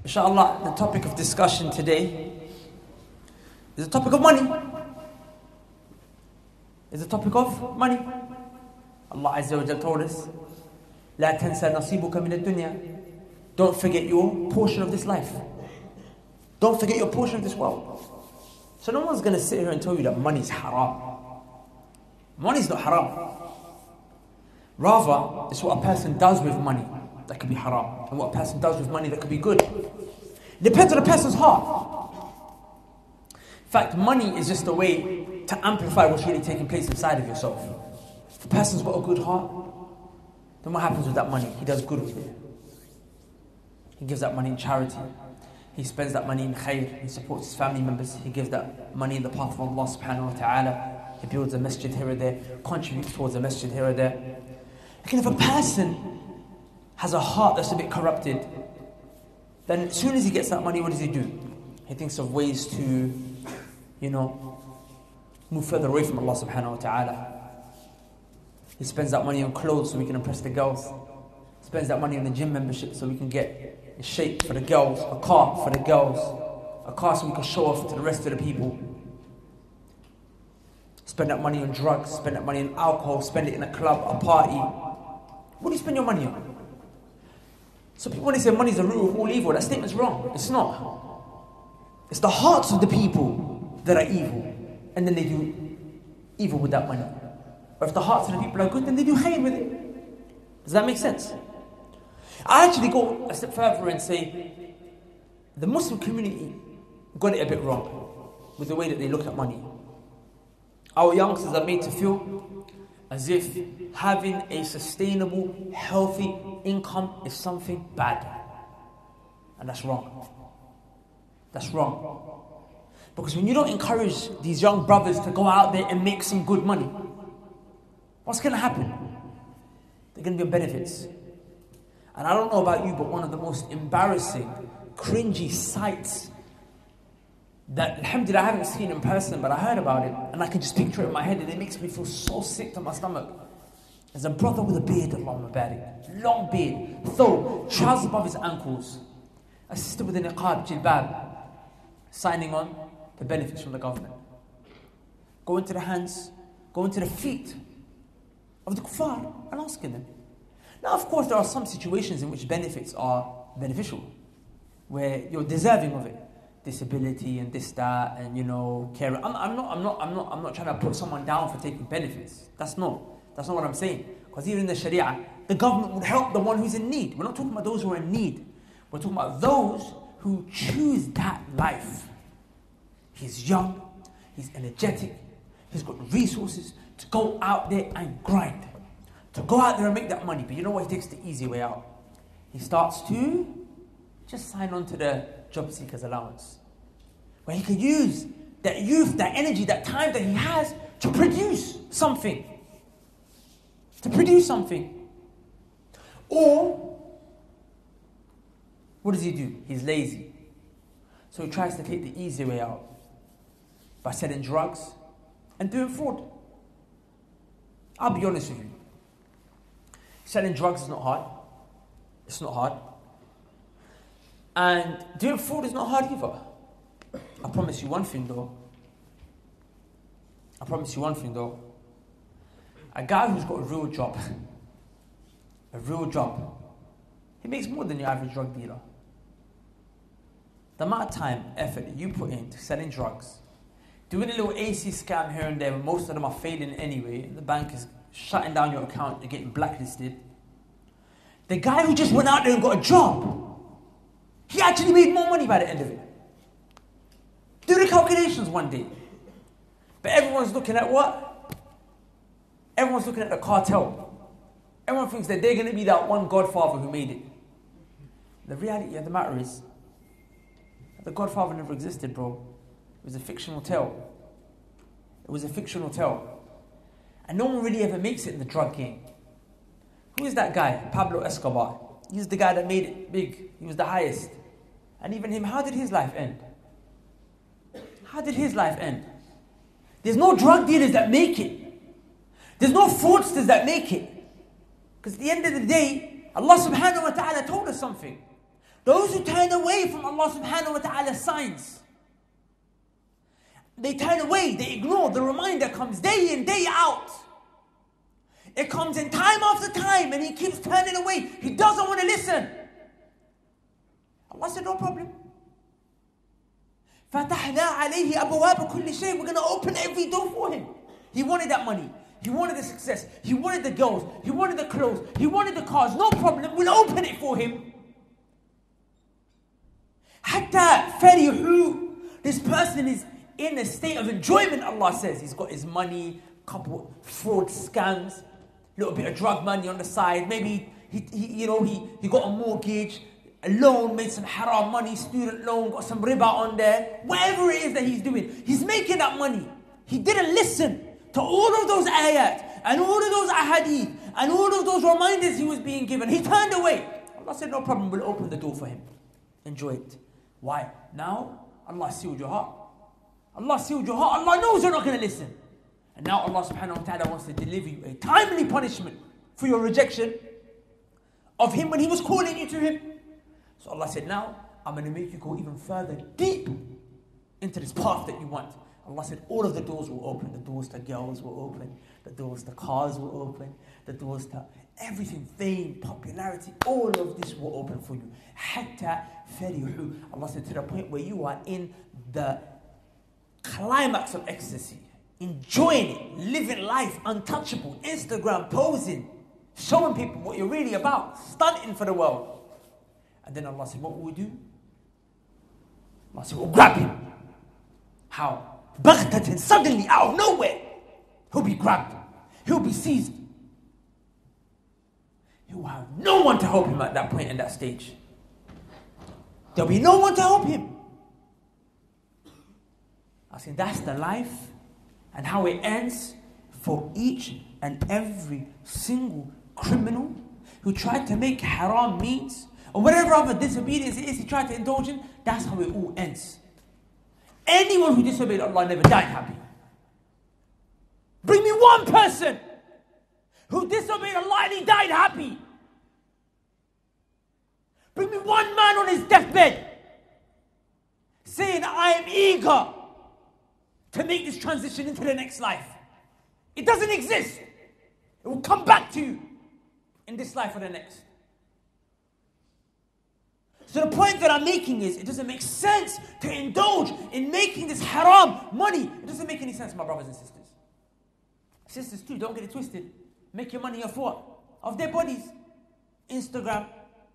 Inshallah, the topic of discussion today is the topic of money. Is the topic of money. Allah Azza wa Jalla told us, لا تنسى نصيبك من الدنيا. Don't forget your portion of this life. Don't forget your portion of this world. So no one's going to sit here and tell you that money is haram. Money is not haram. Rather, it's what a person does with money that could be haram, and what a person does with money that could be good. It depends on the person's heart. In fact, money is just a way to amplify what's really taking place inside of yourself. If a person's got a good heart, then what happens with that money? He does good with it. He gives that money in charity. He spends that money in khair. He supports his family members. He gives that money in the path of Allah subhanahu wa ta'ala. He builds a masjid here or there, contributes towards a masjid here or there. Again, if a person has a heart that's a bit corrupted, then as soon as he gets that money, what does he do? He thinks of ways to, move further away from Allah subhanahu wa ta'ala. He spends that money on clothes so we can impress the girls. He spends that money on a gym membership so we can get in shape for the girls, a car for the girls, a car so we can show off to the rest of the people. Spend that money on drugs, spend that money on alcohol, spend it in a club, a party. What do you spend your money on? So people, when they say money is the root of all evil, that statement's wrong. It's not. It's the hearts of the people that are evil, and then they do evil with that money. Or if the hearts of the people are good, then they do khair with it. Does that make sense? I actually go a step further and say the Muslim community got it a bit wrong with the way that they look at money. Our youngsters are made to feel as if having a sustainable, healthy income is something bad. And that's wrong. That's wrong. Because when you don't encourage these young brothers to go out there and make some good money, what's going to happen? They're going to be on benefits. And I don't know about you, but one of the most embarrassing, cringy sights that, alhamdulillah, I haven't seen in person, but I heard about it, and I can just picture it in my head, and it makes me feel so sick to my stomach. There's a brother with a beard, Allahumma barik, long beard, though, trousers above his ankles, a sister with a niqab, jilbab, signing on the benefits from the government. Go into the hands, go into the feet of the kuffar and asking them. Now, of course, there are some situations in which benefits are beneficial, where you're deserving of it. Disability and this, that, and care. I'm not trying to put someone down for taking benefits. That's not what I'm saying. Because even in the Sharia, the government would help the one who's in need. We're not talking about those who are in need. We're talking about those who choose that life. He's young, he's energetic, he's got resources to go out there and grind, to go out there and make that money. But you know what? He takes the easy way out. He starts to just sign on to the job seeker's allowance, where he could use that youth, that energy, that time that he has to produce something. Or, what does he do? He's lazy. So he tries to take the easy way out by selling drugs and doing fraud. I'll be honest with you. Selling drugs is not hard. It's not hard. And doing fraud is not hard either. I promise you one thing though. A guy who's got a real job, he makes more than your average drug dealer. The amount of time, effort that you put into selling drugs, doing a little AC scam here and there, when most of them are failing anyway, and the bank is shutting down your account, you're getting blacklisted. The guy who just went out there and got a job, he actually made more money by the end of it. Do the calculations one day. But everyone's looking at what? Everyone's looking at the cartel. Everyone thinks that they're going to be that one godfather who made it. The reality of the matter is, the godfather never existed, bro. It was a fictional tale. And no one really ever makes it in the drug game. Who is that guy? Pablo Escobar. He's the guy that made it big. He was the highest. And even him, how did his life end? There's no drug dealers that make it. There's no fraudsters that make it. Because at the end of the day, Allah subhanahu wa ta'ala told us something. Those who turn away from Allah subhanahu wa ta'ala's signs, they turn away, they ignore. The reminder comes day in, day out. It comes in time after time, and he keeps turning away. He doesn't want to listen. Allah said, no problem. فَتَحْنَا عَلَيْهِ أَبْوَابَ كُلِّ شَيْءٍ. We're going to open every door for him. He wanted that money. He wanted the success. He wanted the girls. He wanted the clothes. He wanted the cars. No problem. We'll open it for him. حَتَّى فَرِحُوا. This person is in a state of enjoyment, Allah says. He's got his money, couple fraud scams, little bit of drug money on the side. Maybe he got a mortgage, a loan, made some haram money, student loan, got some riba on there. Whatever it is that he's doing, he's making that money. He didn't listen to all of those ayat and all of those ahadith and all of those reminders he was being given. He turned away. Allah said, no problem, we'll open the door for him. Enjoy it. Why? Now, Allah sealed your heart. Allah sealed your heart. Allah knows you're not going to listen. And now Allah subhanahu wa ta'ala wants to deliver you a timely punishment for your rejection of him when he was calling you to him. So Allah said, now I'm going to make you go even further deep into this path that you want. Allah said all of the doors will open. The doors to girls will open. The doors to cars will open. The doors to everything, fame, popularity, all of this will open for you. Hatta farihu. Allah said to the point where you are in the climax of ecstasy, enjoying it, living life untouchable, Instagram posing, showing people what you're really about, stunting for the world. And then Allah said, what will we do? Allah said, we'll grab him. How? Baghtatan, suddenly, out of nowhere, he'll be grabbed. He'll be seized. He will have no one to help him at that point in that stage. There'll be no one to help him. I said, that's the life and how it ends for each and every single criminal who tried to make haram means, or whatever other disobedience it is he tried to indulge in. That's how it all ends. Anyone who disobeyed Allah never died happy. Bring me one person who disobeyed Allah and he died happy. Bring me one man on his deathbed saying, I am eager to make this transition into the next life. It doesn't exist. It will come back to you in this life or the next. So the point that I'm making is, it doesn't make sense to indulge in making this haram money. It doesn't make any sense, my brothers and sisters. Sisters too, don't get it twisted. Make your money off what? Of their bodies. Instagram.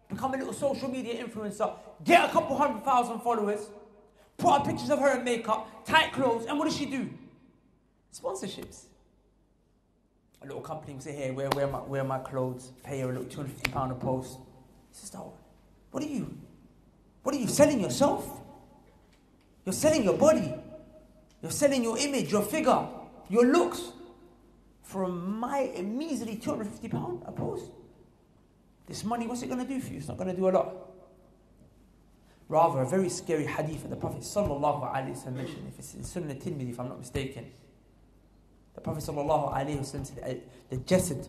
Become a little social media influencer. Get a couple 100,000 followers. Put up pictures of her in makeup, tight clothes, and what does she do? Sponsorships. A little company will say, hey, wear my clothes, pay her a little £250 a post. Sister, what are you? What are you selling yourself? You're selling your body. You're selling your image, your figure, your looks for a measly £250 a post. This money, what's it going to do for you? It's not going to do a lot. Rather, a very scary hadith that the Prophet sallallahu alaihi wasallam mentioned, if it's in Sunnah Tirmidhi, if I'm not mistaken. The Prophet sallallahu alaihi wasallam said, the jasad,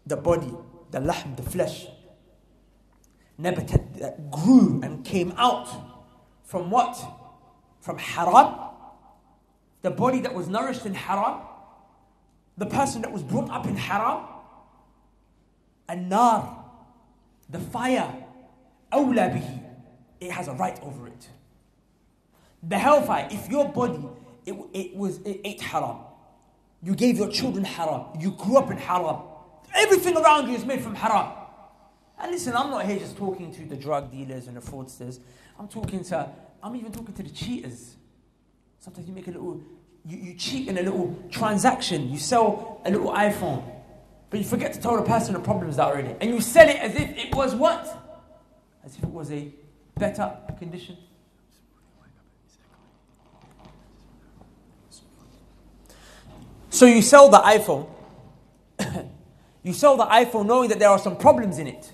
the body, the lahm, the flesh, nabatat, that grew and came out from what? From haram. The body that was nourished in haram. The person that was brought up in haram. And nar, the fire, awla bihi. It has a right over it. The hellfire, if your body, it ate haram. You gave your children haram. You grew up in haram. Everything around you is made from haram. And listen, I'm not here just talking to the drug dealers and the fraudsters. I'm even talking to the cheaters. Sometimes you make a little, you cheat in a little transaction. You sell a little iPhone. But you forget to tell the person the problems that are in it. And you sell it as if it was what? As if it was a better condition. So you sell the iPhone. You sell the iPhone knowing that there are some problems in it.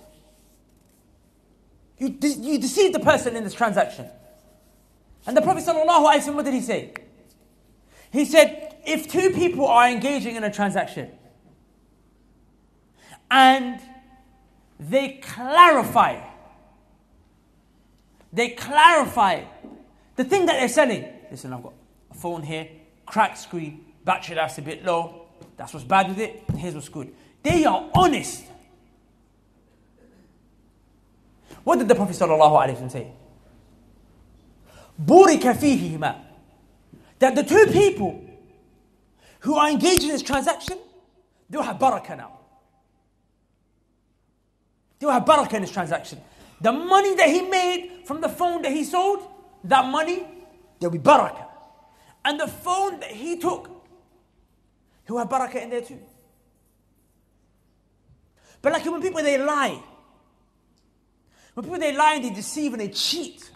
You deceive the person in this transaction. And the Prophet ﷺ, what did he say? He said, if two people are engaging in a transaction and they clarify They clarify the thing that they're selling. Listen, I've got a phone here, cracked screen, battery life's a bit low. That's what's bad with it, and here's what's good. They are honest. What did the Prophet ﷺ say? بُورِكَ فِيهِمَا. That the two people who are engaged in this transaction, they'll have barakah now. They'll have barakah in this transaction. The money that he made from the phone that he sold, that money, there'll be barakah. And the phone that he took, he'll have barakah in there too. But like when people, they lie. When people, they lie and they deceive and they cheat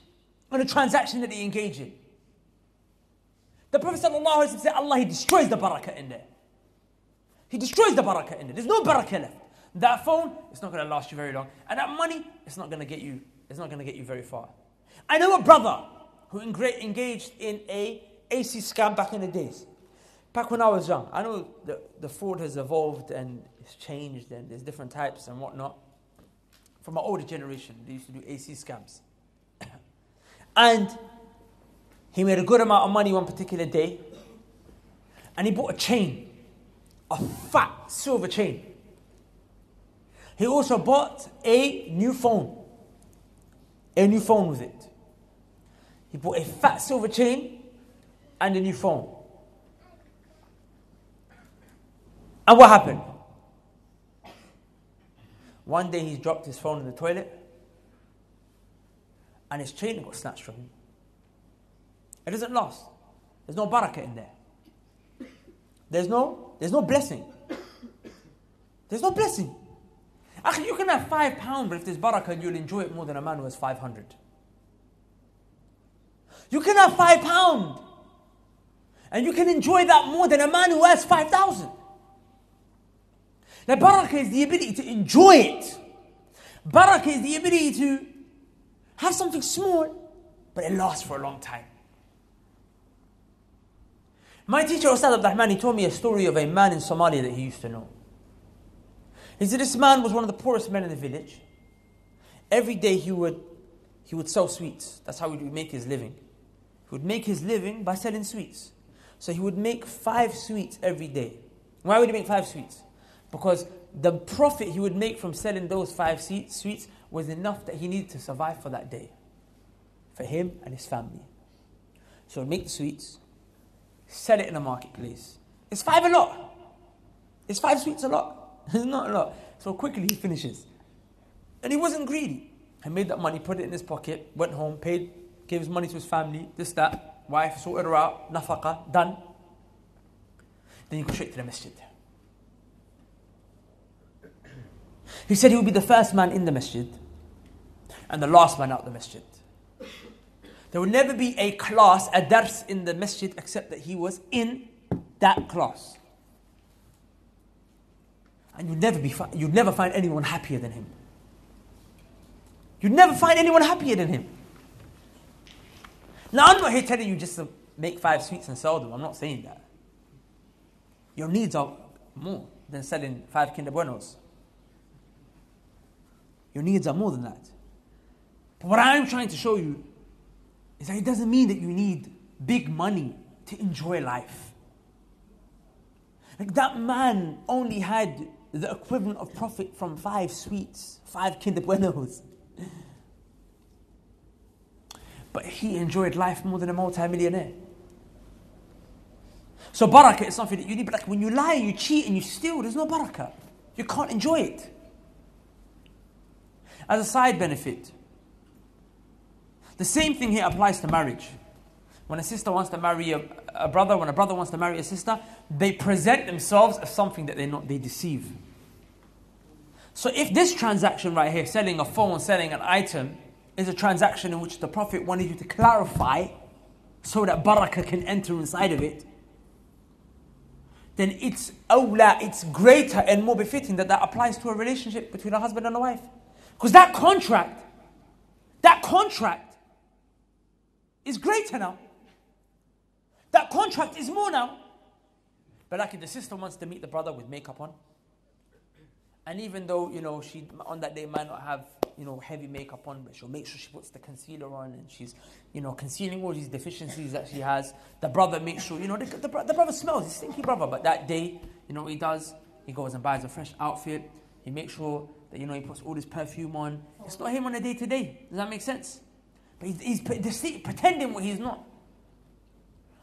on a transaction that they engage in. The Prophet ﷺ said, Allah, He destroys the barakah in there. He destroys the barakah in there. There's no barakah left. That phone, it's not going to last you very long. And that money, it's not going to get you very far. I know a brother who engaged in a AC scam back in the days. Back when I was young. I know the fraud has evolved and it's changed and there's different types and whatnot. From my older generation, they used to do AC scams. And he made a good amount of money one particular day. And he bought a chain. A fat silver chain. He also bought a new phone. A new phone with it. He bought a fat silver chain and a new phone. And what happened? One day he dropped his phone in the toilet and his chain got snatched from him. It doesn't last. There's no barakah in there. There's no blessing. There's no blessing. Actually, you can have £5, but if there's barakah, you'll enjoy it more than a man who has 500. You can have £5, and you can enjoy that more than a man who has 5,000. Now, barakah is the ability to enjoy it. Barakah is the ability to have something small, but it lasts for a long time. My teacher, Ustad Abdul Rahman, he told me a story of a man in Somalia that he used to know. He said this man was one of the poorest men in the village. Every day he would sell sweets. That's how he would make his living. He would make his living by selling sweets. So he would make 5 sweets every day. Why would he make 5 sweets? Because the profit he would make from selling those 5 sweets was enough that he needed to survive for that day. For him and his family. So he'd make the sweets, sell it in the marketplace. Is 5 a lot? Is 5 sweets a lot? It's not a lot. So quickly he finishes. And he wasn't greedy. He made that money, put it in his pocket, went home, paid, gave his money to his family, this, that, wife, sorted her out, nafaqah, done. Then he goes straight to the masjid. He said he would be the first man in the masjid and the last man out the masjid. There would never be a class, a dars in the masjid except that he was in that class. And you'd never find anyone happier than him. You'd never find anyone happier than him. Now, I'm not here telling you just to make 5 sweets and sell them. I'm not saying that. Your needs are more than selling 5 Kinder Buenos. Your needs are more than that. But what I'm trying to show you is that it doesn't mean that you need big money to enjoy life. Like that man only had the equivalent of profit from 5 sweets, 5 Kinder Buenos. But he enjoyed life more than a multi-millionaire. So barakah is something that you need. But like when you lie, you cheat and you steal, there's no barakah. You can't enjoy it. As a side benefit, the same thing here applies to marriage. When a sister wants to marry a brother, when a brother wants to marry a sister, they present themselves as something that they're not, they deceive. So if this transaction right here, selling a phone, selling an item, is a transaction in which the Prophet wanted you to clarify so that barakah can enter inside of it, then it's awla, it's greater and more befitting that applies to a relationship between a husband and a wife. Because that contract is greater now. That contract is more now. But like if the sister wants to meet the brother with makeup on, and even though, she on that day might not have heavy makeup on, but she'll make sure she puts the concealer on and she's, concealing all these deficiencies that she has. The brother makes sure, the brother smells, he's a stinky brother, but that day, what he does? He goes and buys a fresh outfit. He makes sure that, he puts all this perfume on. It's not him on a day-to-day. Does that make sense? But he's pretending what he's not.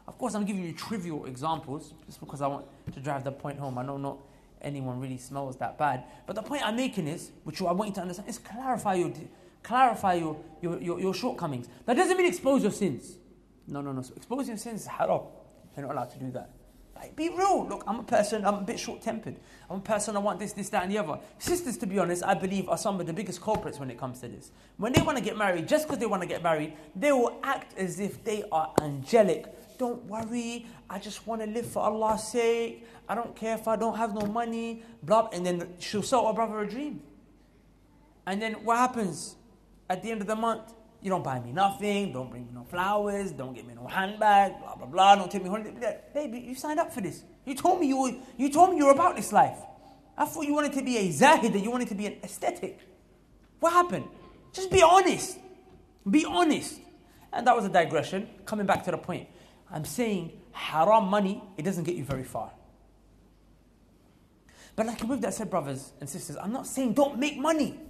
Of course, I'm giving you trivial examples just because I want to drive the point home. I know not anyone really smells that bad. But the point I'm making is, which I want you to understand, is clarify your shortcomings. That doesn't mean expose your sins. No. So exposing your sins is haram. You're not allowed to do that. Like, be real. Look, I'm a bit short-tempered. I'm a person, I want this, that and the other. Sisters, to be honest, I believe are some of the biggest culprits when it comes to this. When they want to get married, just because they want to get married, they will act as if they are angelic. Don't worry, I just want to live for Allah's sake. I don't care if I don't have no money. Blah, and then she'll sell her brother a dream. And then what happens? At the end of the month, you don't buy me nothing, don't bring me no flowers, don't get me no handbag, blah, blah, blah, don't take me holiday. Baby, you signed up for this. You told me you were about this life. I thought you wanted to be a zahid, you wanted to be an aesthetic. What happened? Just be honest. Be honest. And that was a digression. Coming back to the point. I'm saying haram money, it doesn't get you very far. But like with that said, brothers and sisters, I'm not saying don't make money.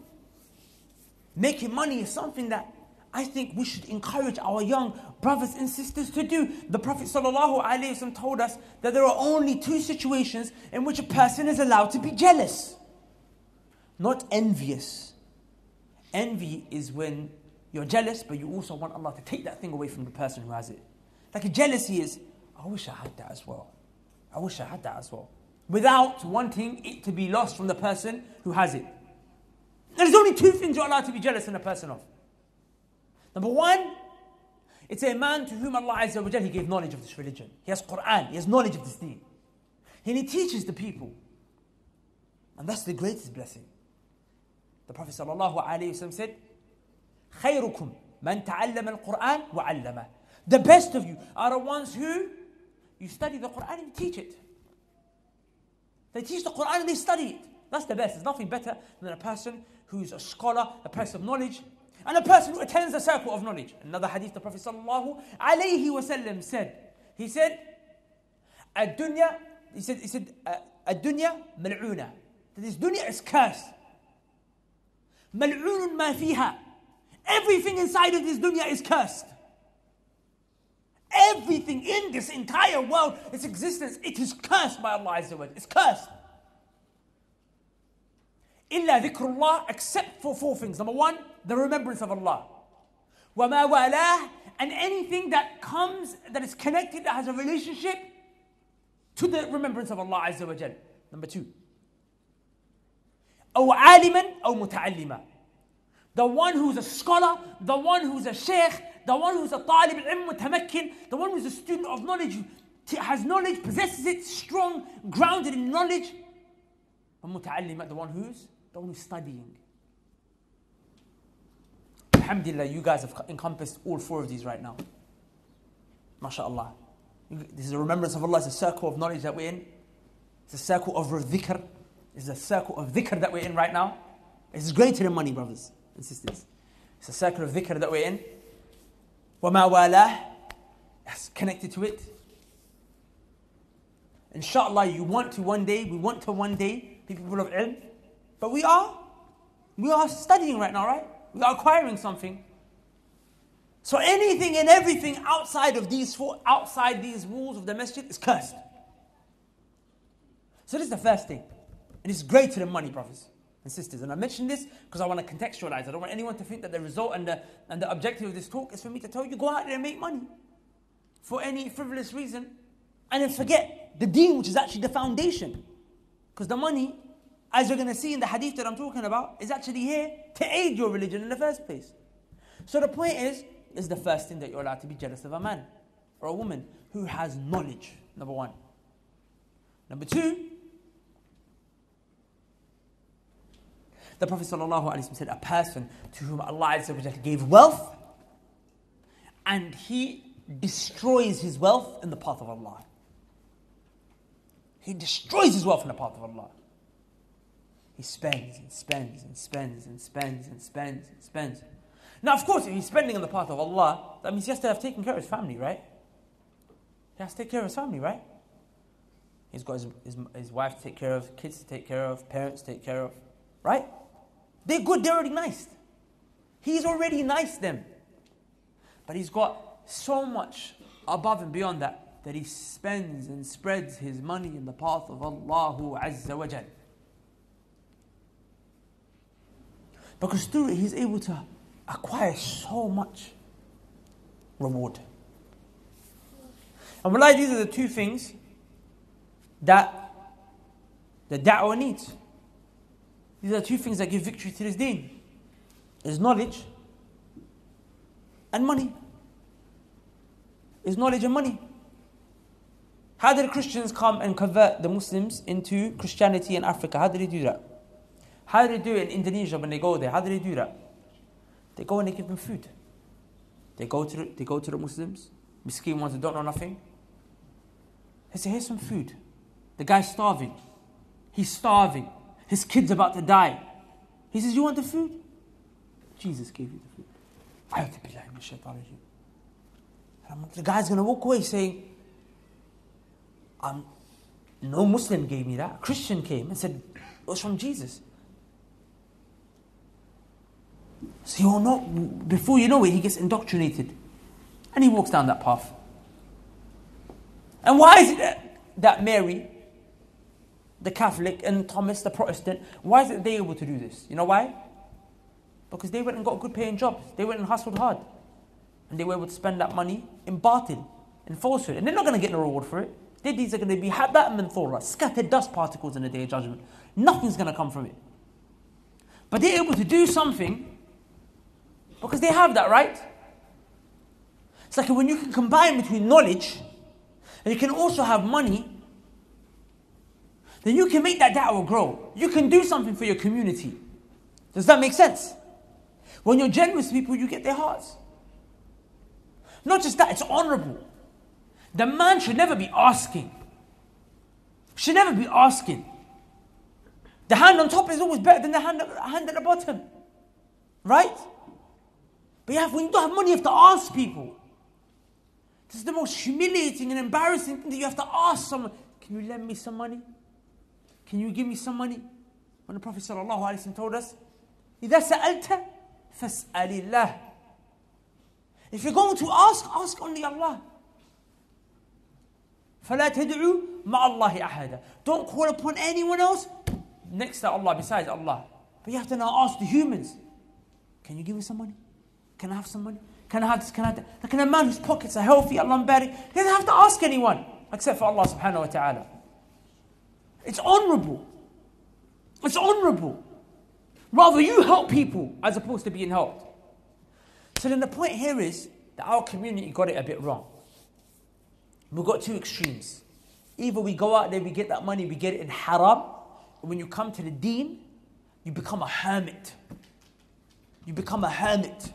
Making money is something that I think we should encourage our young brothers and sisters to do. The Prophet ﷺ told us that there are only two situations in which a person is allowed to be jealous, not envious. Envy is when you're jealous, but you also want Allah to take that thing away from the person who has it. Like a jealousy is, I wish I had that as well. I wish I had that as well. Without wanting it to be lost from the person who has it. There's only two things you're allowed to be jealous in a person of. Number one, it's a man to whom Allah Azza wa Jal, He gave knowledge of this religion. He has Quran, he has knowledge of this deen. And he teaches the people. And that's the greatest blessing. The Prophet ﷺ said, خَيْرُكُمْ مَنْ تَعَلَّمَ الْقُرْآنِ وَعَلَّمَهُ. The best of you are the ones who, you study the Quran and you teach it. They teach the Quran and they study it. That's the best. There's nothing better than a person who's a scholar, a person of knowledge, and a person who attends the circle of knowledge. Another hadith, the Prophet ﷺ said, he said, الدنيا, he said, الدنيا ملعونة. This dunya is cursed. ملعون ما فيها. Everything inside of this dunya is cursed. Everything in this entire world, its existence, it is cursed by Allah Azza wa Jalla. It's cursed. إِلَّا ذِكْرُ اللَّهِ, except for four things. Number one, the remembrance of Allah. وَمَا وَالَاهِ, and anything that comes, that is connected, that has a relationship to the remembrance of Allah Azza wa Jalla. Number two, أَوْ عَالِمًا أَوْ مُتَعَلِّمًا. The one who's a scholar, the one who's a sheikh, the one who's a talib al-ilm mutamakkin, the one who's a student of knowledge, has knowledge, possesses it, strong, grounded in knowledge. And muta'allima, the one who's studying. Alhamdulillah, you guys have encompassed all four of these right now. MashaAllah. This is a remembrance of Allah, it's a circle of knowledge that we're in. It's a circle of dhikr. It's a circle of dhikr that we're in right now. It's greater than money, brothers and sisters. It's a circle of dhikr that we're in. وَمَا وَالَاهِ, it's connected to it. Inshallah, we want to one day be people of ilm. But we are studying right now, right? We are acquiring something. So anything and everything outside these walls of the masjid is cursed. So this is the first thing. And it's greater than money, brothers and sisters. And I mention this because I want to contextualize. I don't want anyone to think that the result and the objective of this talk is for me to tell you, go out there and make money for any frivolous reason and then forget the deen, which is actually the foundation. Because the money, as you're going to see in the hadith that I'm talking about, is actually here to aid your religion in the first place. So the point is the first thing that you're allowed to be jealous of a man or a woman who has knowledge, number one. Number two, the Prophet ﷺ said, a person to whom Allah Azza wa Jalla gave wealth and he destroys his wealth in the path of Allah. He destroys his wealth in the path of Allah. He spends and spends and spends and spends and spends and spends. Now, of course, if he's spending in the path of Allah, that means he has to have taken care of his family, right? He has to take care of his family, right? He's got his wife to take care of, kids to take care of, parents to take care of, right? They're good, they're already nice. He's already nice them. But he's got so much above and beyond that he spends and spreads his money in the path of Allah Azza wa Jal. Because through it he's able to acquire so much reward. And wallahi, these are the two things that the da'wah needs. These are the two things that give victory to this deen. Is knowledge and money. Is knowledge and money. How did the Christians come and convert the Muslims into Christianity in Africa? How did they do that? How did they do it in Indonesia when they go there? How did they do that? They go and they give them food. They go to the Muslims, miskin ones who don't know nothing. They say, here's some food. The guy's starving. He's starving. His kid's about to die. He says, you want the food? Jesus gave you the food. The guy's going to walk away saying, no Muslim gave me that. A Christian came and said, it was from Jesus. So you'll know, before you know it, he gets indoctrinated. And he walks down that path. And why is it that Mary, the Catholic, and Thomas, the Protestant, why is it they able to do this? You know why? Because they went and got good paying jobs. They went and hustled hard. And they were able to spend that money in batil, in falsehood. And they're not going to get no reward for it. Their deeds are going to be haba'an manthura, scattered dust particles in the Day of Judgment. Nothing's going to come from it. But they're able to do something because they have that, right? It's like when you can combine between knowledge and you can also have money, then you can make that da'wah grow. You can do something for your community. Does that make sense? When you're generous to people, you get their hearts. Not just that, it's honorable. The man should never be asking. Should never be asking. The hand on top is always better than the hand at the bottom. Right? But when you don't have money, you have to ask people. This is the most humiliating and embarrassing thing that you have to ask someone. Can you lend me some money? Can you give me some money? When the Prophet ﷺ told us, إِذَا سَأَلْتَ فَاسْأَلِ اللَّهِ. If you're going to ask only Allah. فَلَا تَدْعُوا مَعَ اللَّهِ أَحَدًا. Don't call upon anyone else next to Allah, besides Allah. But you have to now ask the humans. Can you give me some money? Can I have some money? Can I have this? Can I have that? Like a man whose pockets are healthy, Allah barik, he doesn't have to ask anyone except for Allah subhanahu wa ta'ala. It's honorable. It's honorable. Rather you help people as opposed to being helped. So then the point here is that our community got it a bit wrong. We've got two extremes. Either we go out there, we get that money, we get it in haram. And when you come to the deen, you become a hermit. You become a hermit.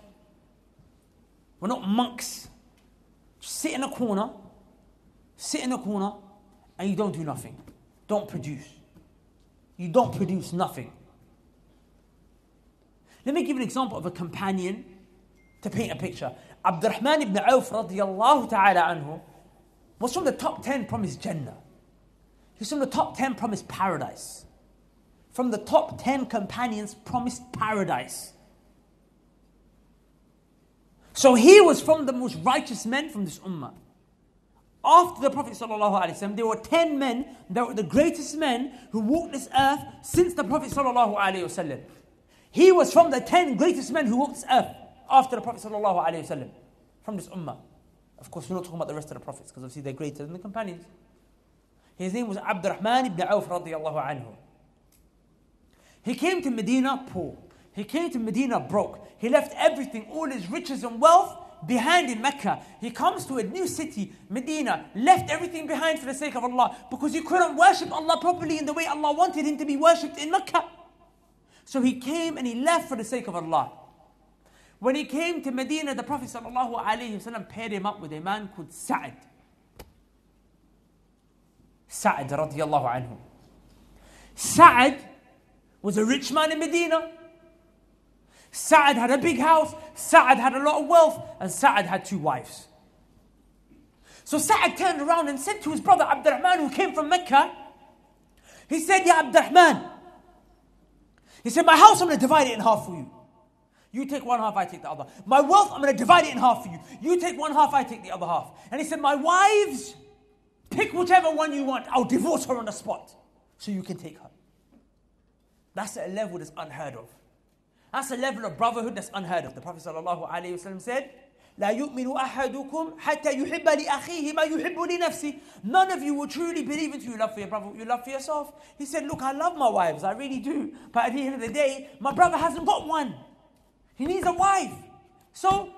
We're not monks. Just sit in a corner, and you don't do nothing. Don't produce. You don't produce nothing. Let me give an example of a companion to paint a picture. Abdurrahman ibn Auf radiyallahu ta'ala anhu was from the top 10 promised Jannah. He's from the top 10 promised paradise. From the top 10 companions promised paradise. So he was from the most righteous men from this ummah. After the Prophet ﷺ, there were 10 men that were the greatest men who walked this earth since the Prophet ﷺ. He was from the 10 greatest men who walked this earth after the Prophet ﷺ, from this ummah. Of course, we're not talking about the rest of the Prophets, because obviously they're greater than the companions. His name was Abdurrahman ibn Auf radiyallahu anhu. He came to Medina poor. He came to Medina broke. He left everything, all his riches and wealth, behind in Mecca. He comes to a new city, Medina, left everything behind for the sake of Allah, because he couldn't worship Allah properly in the way Allah wanted him to be worshipped in Mecca. So he came and he left for the sake of Allah. When he came to Medina, the Prophet ﷺ paired him up with a man called Sa'd. Sa'd radiyallahu anhu. Sa'd was a rich man in Medina. Sa'ad had a big house, Sa'ad had a lot of wealth, and Sa'ad had 2 wives. So Sa'ad turned around and said to his brother Abdurrahman, who came from Mecca, he said, Ya Abdurrahman, he said, my house, I'm going to divide it in half for you. You take one half, I take the other. My wealth, I'm going to divide it in half for you. You take one half, I take the other half. And he said, my wives, pick whichever one you want. I'll divorce her on the spot so you can take her. That's a level that's unheard of. That's a level of brotherhood that's unheard of. The Prophet ﷺ said, لا يؤمن أحدكم حتى يحب لأخيه ما يحب لنفسه. None of you will truly believe until you love for your brother what you love for yourself. He said, look, I love my wives, I really do. But at the end of the day, my brother hasn't got one. He needs a wife. So,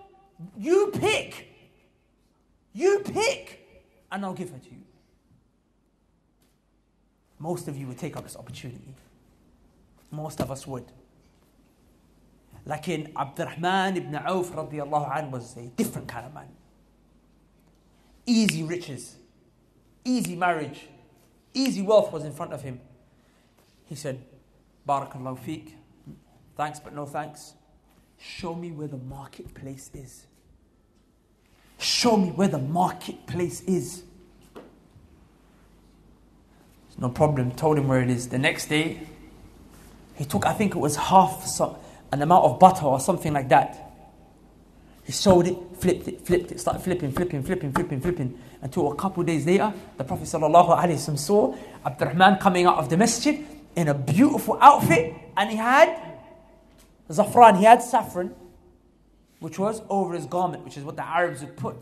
you pick. You pick. And I'll give her to you. Most of you would take up this opportunity. Most of us would. Like in Abdurrahman ibn Auf radiyallahu anhu was a different kind of man. Easy riches, easy marriage, easy wealth was in front of him. He said, Barakallahu feek, thanks but no thanks. Show me where the marketplace is. Show me where the marketplace is. No problem, told him where it is. The next day, he took, I think it was half an amount of butter or something like that. He sold it, flipped it, started flipping, until a couple of days later, the Prophet ﷺ saw Abdurrahman coming out of the masjid in a beautiful outfit, and he had zafran, he had saffron, which was over his garment, which is what the Arabs would put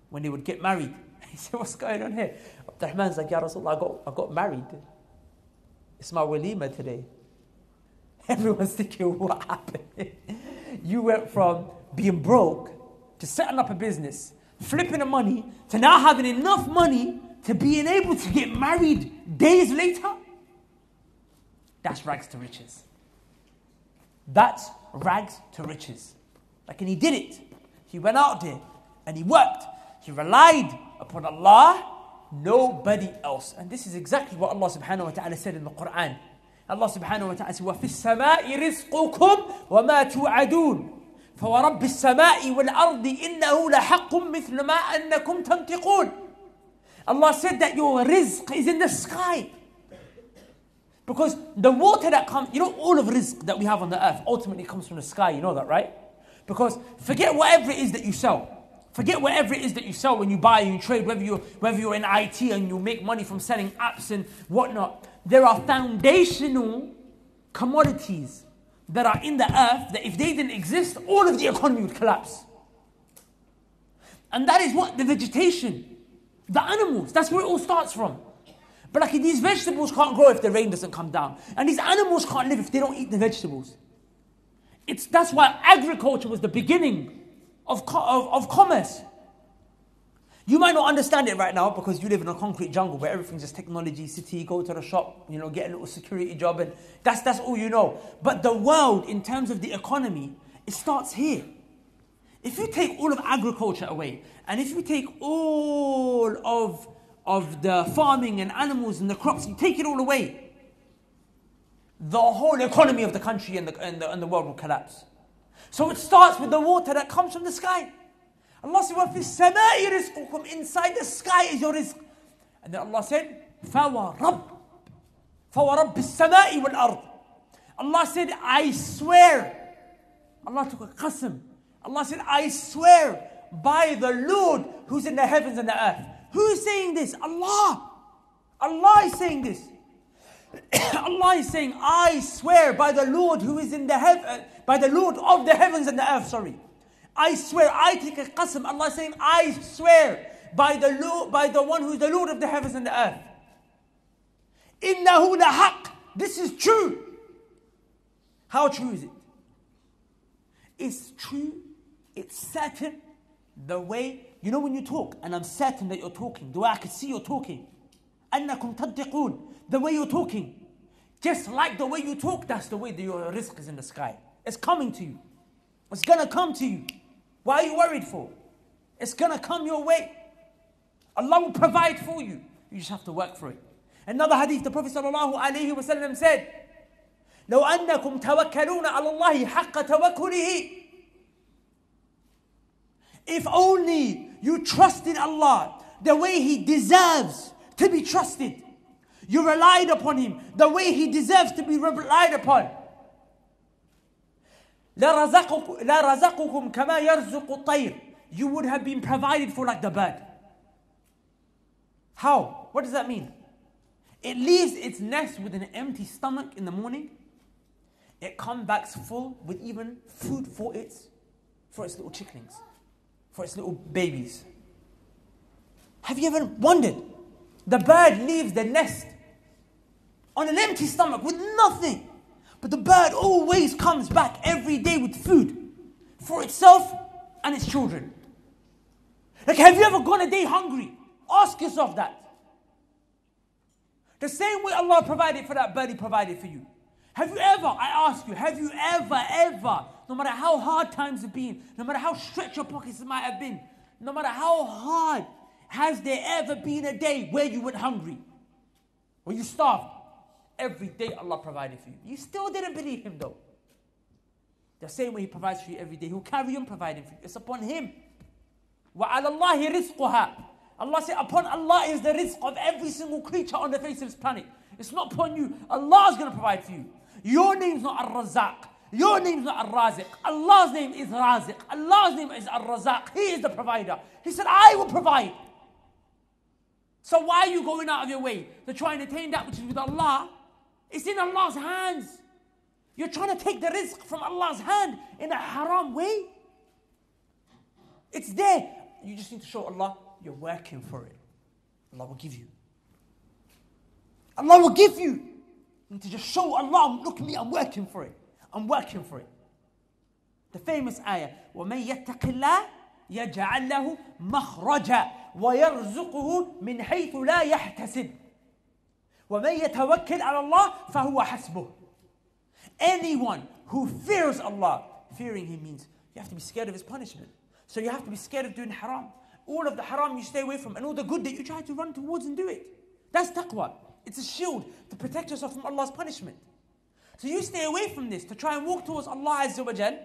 when they would get married. He said, what's going on here? Abdurrahman's like, Ya Rasulullah, I got married. It's my walima today. Everyone's thinking, what happened? You went from being broke to setting up a business, flipping the money, to now having enough money to being able to get married days later. That's rags to riches. That's rags to riches. Like, and he did it. He went out there and he worked. He relied upon Allah, nobody else. And this is exactly what Allah subhanahu wa ta'ala said in the Quran. Allah subhanahu wa ta'ala said, وَفِي السَّمَاءِ رِزْقُكُمْ وَمَا تُوعَدُونَ فَوَرَبِّ السَّمَاءِ وَالْأَرْضِ إِنَّهُ لَحَقٌّ مِثْلُ مَا أَنَّكُمْ تَنْطِقُونَ. Allah said that your rizq is in the sky. Because the water that comes, you know, all of rizq that we have on the earth ultimately comes from the sky, you know that, right? Because forget whatever it is that you sell. Forget whatever it is that you sell when you buy and you trade, whether you're in IT and you make money from selling apps and whatnot. There are foundational commodities that are in the earth that if they didn't exist, all of the economy would collapse. And that is what? The vegetation. The animals. That's where it all starts from. But like these vegetables can't grow if the rain doesn't come down. And these animals can't live if they don't eat the vegetables. That's why agriculture was the beginning of commerce. You might not understand it right now because you live in a concrete jungle where everything's just technology, city, go to the shop, get a little security job, and that's all you know. But the world, in terms of the economy, it starts here. If you take all of agriculture away, and if you take all of the farming and animals and the crops, you take it all away, the whole economy of the country and the world will collapse. So it starts with the water that comes from the sky. Allah said, وَفِي السَّمَاءِ رِزْقُكُمْ. Inside the sky is your rizq. And then Allah said, فَوَرَبِّ السَّمَاءِ وَالْأَرْضِ. Allah said, I swear. Allah took a qasam. Allah said, I swear by the Lord who's in the heavens and the earth. Who is saying this? Allah. Allah is saying this. Allah is saying, I swear by the Lord who is in the heaven, by the Lord of the heavens and the earth, sorry. I swear, I take a qasam. Allah is saying, I swear by the Lord, by the one who is the Lord of the heavens and the earth. إِنَّهُ لَحَقٌّ. This is true. How true is it? It's true, it's certain, the way, when you talk, and I'm certain that you're talking, the way I can see you're talking. أَنَّكُمْ تَنْطِقُونَ. The way you're talking. Just like the way you talk, that's the way that your rizq is in the sky. It's coming to you. It's going to come to you. Why are you worried for? It's going to come your way. Allah will provide for you. You just have to work for it. Another hadith, the Prophet ﷺ said, لو أنكم توكلون على الله حق توكله. If only you trust in Allah the way He deserves to be trusted. You relied upon Him the way He deserves to be relied upon. لَرَزَقُكُمْ كَمَا يَرْزُقُ الطَّيْرِ. You would have been provided for like the bird. How? What does that mean? It leaves its nest with an empty stomach in the morning. It comes back full with even food for its little chicklings, for its little babies. Have you ever wondered? The bird leaves the nest on an empty stomach with nothing. But the bird always comes back every day with food for itself and its children. Like, have you ever gone a day hungry? Ask yourself that. The same way Allah provided for that bird, He provided for you. Have you ever, I ask you, have you ever, no matter how hard times have been, no matter how stretched your pockets might have been, no matter how hard, has there ever been a day where you went hungry? Where you starved? Every day Allah provided for you. You still didn't believe Him though. The same way He provides for you every day, He'll carry on providing for you. It's upon Him. وَعَلَى اللَّهِ رِزْقُهَا. Allah said, upon Allah is the rizq of every single creature on the face of this planet. It's not upon you. Allah is going to provide for you. Your name's not Ar-Razzaq. Your name's not Ar-Raziq. Allah's name is Raziq. Allah's name is Ar-Razzaq. He is the provider. He said, I will provide. So why are you going out of your way to try and attain that which is with Allah? It's in Allah's hands. You're trying to take the rizq from Allah's hand in a haram way. It's there. You just need to show Allah you're working for it. Allah will give you. Allah will give you. You need to just show Allah, look at me, I'm working for it. I'm working for it. The famous ayah, وَمَنْ يَتَّقِ اللَّهِ يَجْعَلْ لَهُ مَخْرَجًا وَيَرْزُقُهُ مِنْ حَيْثُ لَا يَحْتَسِبُ وَمَنْ يَتَوَكِّلْ عَلَى اللَّهِ فَهُوَ حَسْبُهُ. Anyone who fears Allah, fearing Him means you have to be scared of His punishment. So you have to be scared of doing haram. All of the haram you stay away from, and all the good that you try to run towards and do it. That's taqwa. It's a shield to protect yourself from Allah's punishment. So you stay away from this to try and walk towards Allah Azza wa Jal.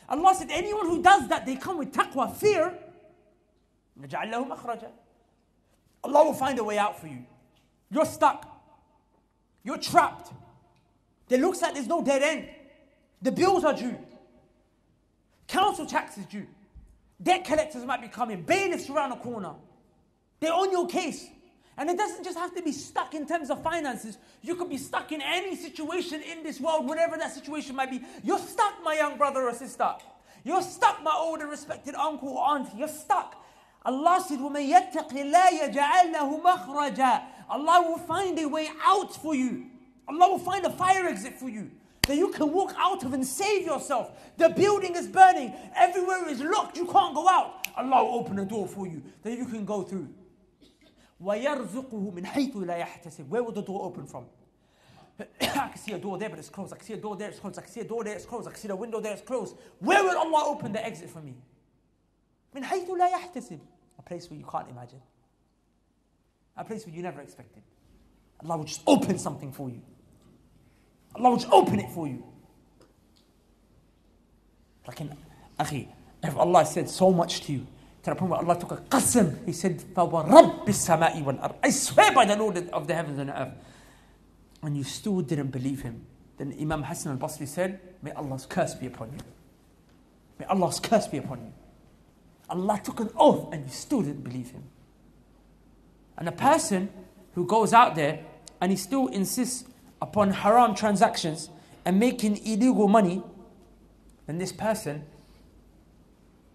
Allah said, anyone who does that, they come with taqwa, fear. نَجْعَلْ لَهُ مَخْرَجًا. Allah will find a way out for you. You're stuck. You're trapped. It looks like there's no dead end. The bills are due. Council tax is due. Debt collectors might be coming. Bailiffs around the corner. They're on your case. And it doesn't just have to be stuck in terms of finances. You could be stuck in any situation in this world, whatever that situation might be. You're stuck, my young brother or sister. You're stuck, my old and respected uncle or auntie. You're stuck. Allah said, وَمَنْ يَتَّقِ اللَّهَ يَجْعَلْ لَهُ مَخْرَجًا. Allah will find a way out for you. Allah will find a fire exit for you that you can walk out of and save yourself. The building is burning. Everywhere is locked. You can't go out. Allah will open a door for you that you can go through. وَيَرْزُقُهُ مِنْ حَيْثُ لَا يَحْتَسِبُ. Where will the door open from? I can see a door there, but it's closed. I can see a door there, it's closed. I can see a door there, it's closed. I can see the window there, it's closed. Where will Allah open the exit for me? مِنْ حَيْثُ لَا يَحْتَسِبُ. A place where you can't imagine. A place where you never expected. Allah will just open something for you. Allah will just open it for you. Like in Akhi, if Allah said so much to you, to the point where Allah took a qasam, He said, فَوَرَبِّ السَّمَاءِ وَالْأَرْضِ. I swear by the Lord of the heavens and the earth. And you still didn't believe Him. Then Imam Hassan al-Basri said, may Allah's curse be upon you. May Allah's curse be upon you. Allah took an oath and you still didn't believe Him. And a person who goes out there and he still insists upon haram transactions and making illegal money, then this person,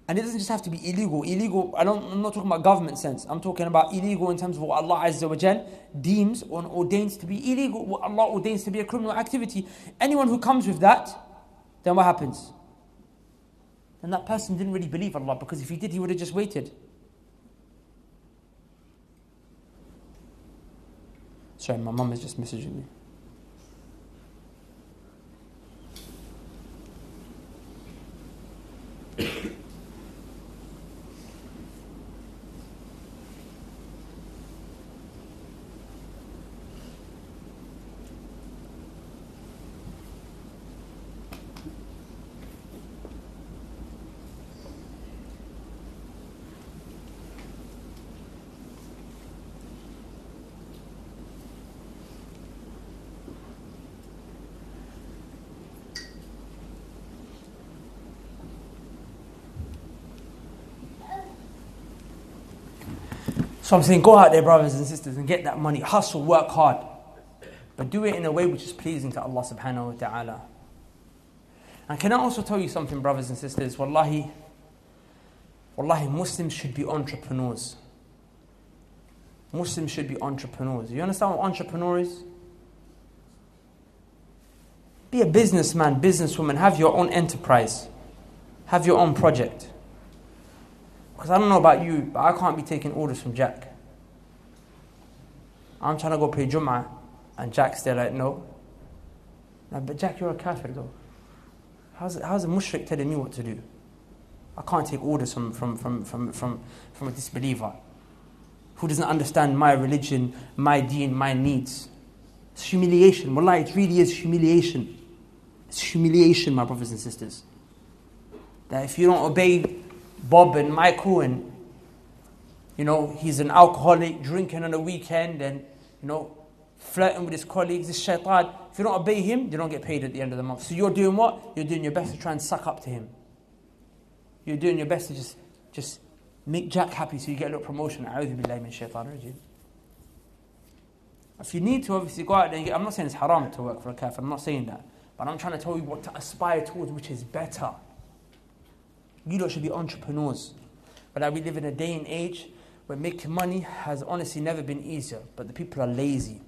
and it doesn't just have to be illegal, I'm not talking about government sense, I'm talking about illegal in terms of what Allah Azza wa Jal deems or ordains to be illegal, what Allah ordains to be a criminal activity. Anyone who comes with that, then what happens? And that person didn't really believe Allah, because if he did, he would have just waited. Sorry, my mum is just messaging me. So I'm saying, go out there, brothers and sisters, and get that money. Hustle, work hard. But do it in a way which is pleasing to Allah subhanahu wa ta'ala. And can I also tell you something, brothers and sisters? Wallahi, Muslims should be entrepreneurs. Muslims should be entrepreneurs. You understand what entrepreneur is? Be a businessman, businesswoman. Have your own enterprise. Have your own project. Because I don't know about you, but I can't be taking orders from Jack. I'm trying to go pray Jum'ah, and Jack's there like, no. But Jack, you're a kafir though. How's a mushrik telling me what to do? I can't take orders from a disbeliever who doesn't understand my religion, my deen, my needs. It's humiliation. Wallahi, it really is humiliation. It's humiliation, my brothers and sisters. That if you don't obey Bob and Michael and, he's an alcoholic, drinking on the weekend and, flirting with his colleagues, this shaitan, if you don't obey him, you don't get paid at the end of the month. So you're doing what? You're doing your best to try and suck up to him. You're doing your best to just make Jack happy so you get a little promotion. A'udhu billahi min shaitan rajim. If you need to obviously go out there and I'm not saying it's haram to work for a kafir, I'm not saying that. But I'm trying to tell you what to aspire towards, which is better. You lot should be entrepreneurs. But we live in a day and age where making money has honestly never been easier. But the people are lazy.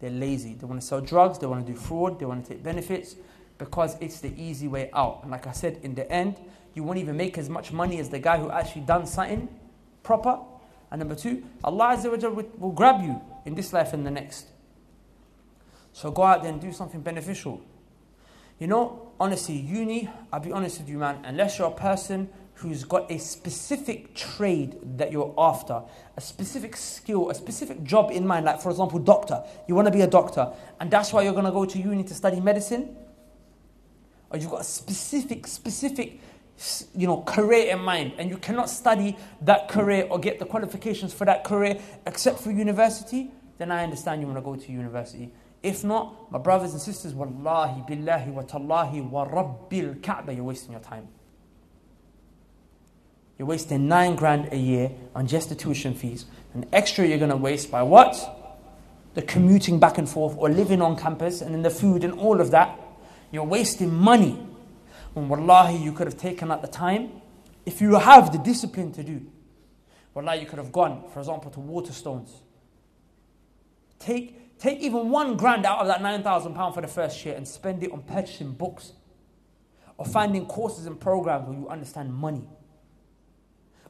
They're lazy. They want to sell drugs, they want to do fraud, they want to take benefits because it's the easy way out. And like I said, in the end, you won't even make as much money as the guy who actually done something proper. And number two, Allah Azza wa Jalla will grab you in this life and the next. So go out there and do something beneficial. Honestly, uni, I'll be honest with you, man, unless you're a person who's got a specific trade that you're after, a specific skill, a specific job in mind, like for example, doctor. You want to be a doctor, and that's why you're going to go to uni to study medicine? Or you've got a specific, career in mind, and you cannot study that career or get the qualifications for that career except for university, then I understand you want to go to university. If not, my brothers and sisters, wallahi, billahi, wa tallahi, wa rabbil Kaaba, you're wasting your time. You're wasting 9 grand a year on just the tuition fees. And extra you're going to waste by what? The commuting back and forth or living on campus and then the food and all of that. You're wasting money. When wallahi, you could have taken out the time. If you have the discipline to do, wallahi, you could have gone, for example, to Waterstones. Take even 1 grand out of that £9,000 for the first year and spend it on purchasing books or finding courses and programs where you understand money,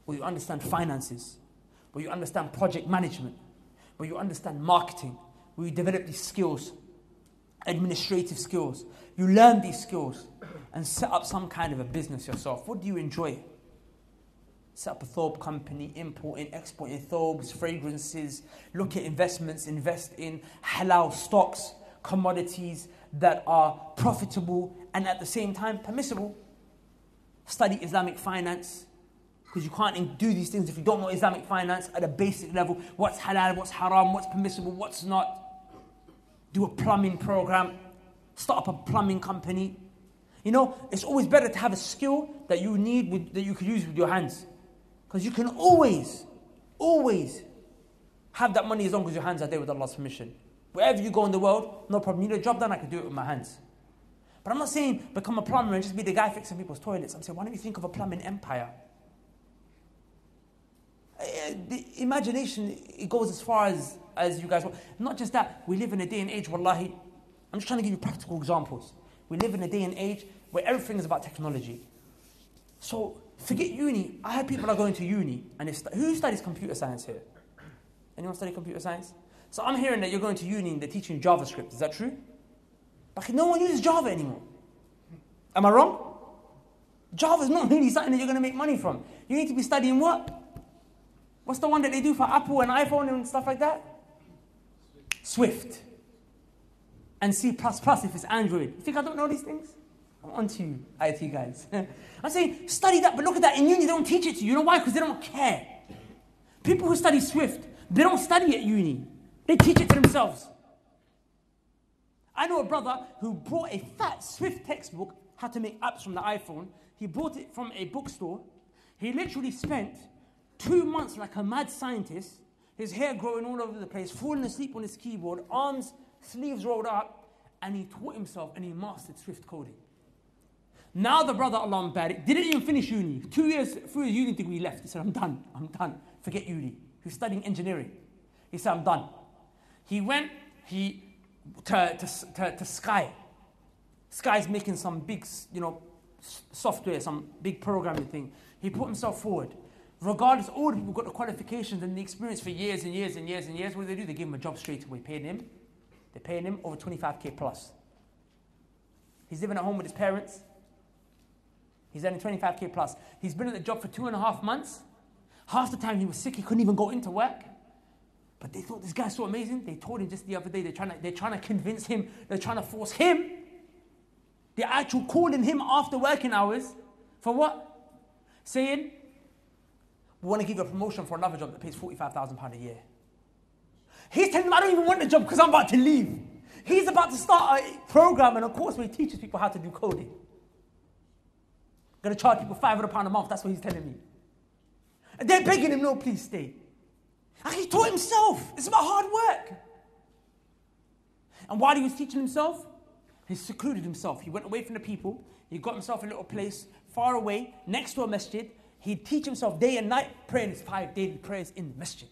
where you understand finances, where you understand project management, where you understand marketing, where you develop these skills, administrative skills. You learn these skills and set up some kind of a business yourself. What do you enjoy? Set up a thobe company, importing, exporting thobes, fragrances, look at investments, invest in halal stocks, commodities that are profitable and at the same time permissible. Study Islamic finance, because you can't do these things if you don't know Islamic finance at a basic level. What's halal, what's haram, what's permissible, what's not. Do a plumbing program, start up a plumbing company. It's always better to have a skill that you need, that you could use with your hands. Because you can always have that money as long as your hands are there with Allah's permission. Wherever you go in the world, no problem. You need a job done, I can do it with my hands. But I'm not saying become a plumber and just be the guy fixing people's toilets. I'm saying, why don't you think of a plumbing empire? The imagination, it goes as far as you guys want. Not just that, we live in a day and age, wallahi. I'm just trying to give you practical examples. We live in a day and age where everything is about technology. So, forget uni. I heard people are going to uni. And who studies computer science here? Anyone study computer science? So I'm hearing that you're going to uni and they're teaching JavaScript. Is that true? But no one uses Java anymore. Am I wrong? Java is not really something that you're going to make money from. You need to be studying what? What's the one that they do for Apple and iPhone and stuff like that? Swift. And C++ if it's Android. You think I don't know these things? I'm on to you, IT guys. I'm saying, study that, but look at that. In uni, they don't teach it to you. You know why? Because they don't care. People who study Swift, they don't study at uni. They teach it to themselves. I know a brother who brought a fat Swift textbook, how to make apps from the iPhone. He bought it from a bookstore. He literally spent 2 months like a mad scientist His hair growing all over the place, falling asleep on his keyboard, arms, sleeves rolled up, and he taught himself and he mastered Swift coding. Now the brother, Allah Barik, didn't even finish uni. 2 years through his uni degree left. He said, I'm done. Forget uni. He was studying engineering. He said, I'm done. He went to Sky. Sky's making some big, software, some big programming thing. He put himself forward. Regardless, all the people got the qualifications and the experience for years and years and years and years. What do? They give him a job straight away. They're paying him over 25k plus. He's living at home with his parents. He's earning 25k plus. He's been at the job for 2.5 months. Half the time he was sick, he couldn't even go into work. But they thought this guy's so amazing. They told him just the other day, they're trying to convince him, they're trying to force him. They're actually calling him after working hours. For what? Saying, we want to give you a promotion for another job that pays £45,000 a year. He's telling them, I don't even want the job because I'm about to leave. He's about to start a program and a course where he teaches people how to do coding. Going to charge people £500 a month, that's what he's telling me. And they're begging him, no, please stay. And he taught himself. It's about hard work. And while he was teaching himself, he secluded himself. He went away from the people. He got himself a little place far away, next to a masjid. He'd teach himself day and night, praying his 5 daily prayers in the masjid.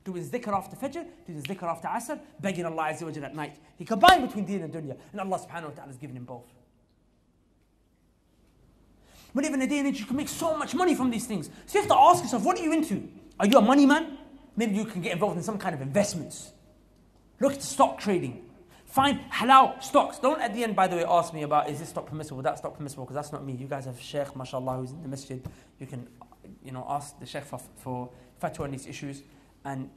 Do his dhikr after Fajr, do his dhikr after Asr, begging Allah Azza wa Jalla at night. He combined between deen and dunya. And Allah subhanahu wa ta'ala has given him both. We live in a day and age you can make so much money from these things. So you have to ask yourself, what are you into? Are you a money man? Maybe you can get involved in some kind of investments. Look at stock trading. Find halal stocks. Don't at the end, by the way, ask me about, is this stock permissible, that stock permissible, because that's not me. You guys have Sheikh, mashallah, who's in the masjid. You can, ask the Sheikh for fatwa on these issues and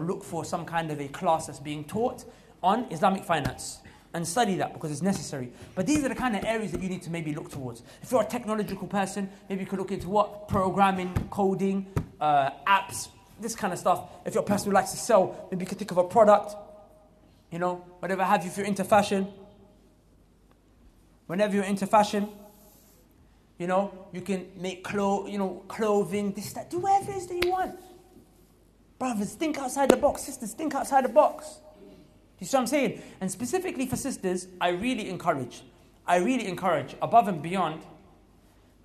look for some kind of a class that's being taught on Islamic finance and study that because it's necessary. But these are the kind of areas that you need to maybe look towards. If you're a technological person, maybe you could look into what? Programming, coding, apps, this kind of stuff. If you're a person who likes to sell, maybe you could think of a product, whatever have you. If you're into fashion, whenever you're into fashion, you can make clothing, this, that, do whatever it is that you want. Brothers, think outside the box. Sisters, think outside the box. You see what I'm saying? And specifically for sisters, I really encourage, above and beyond,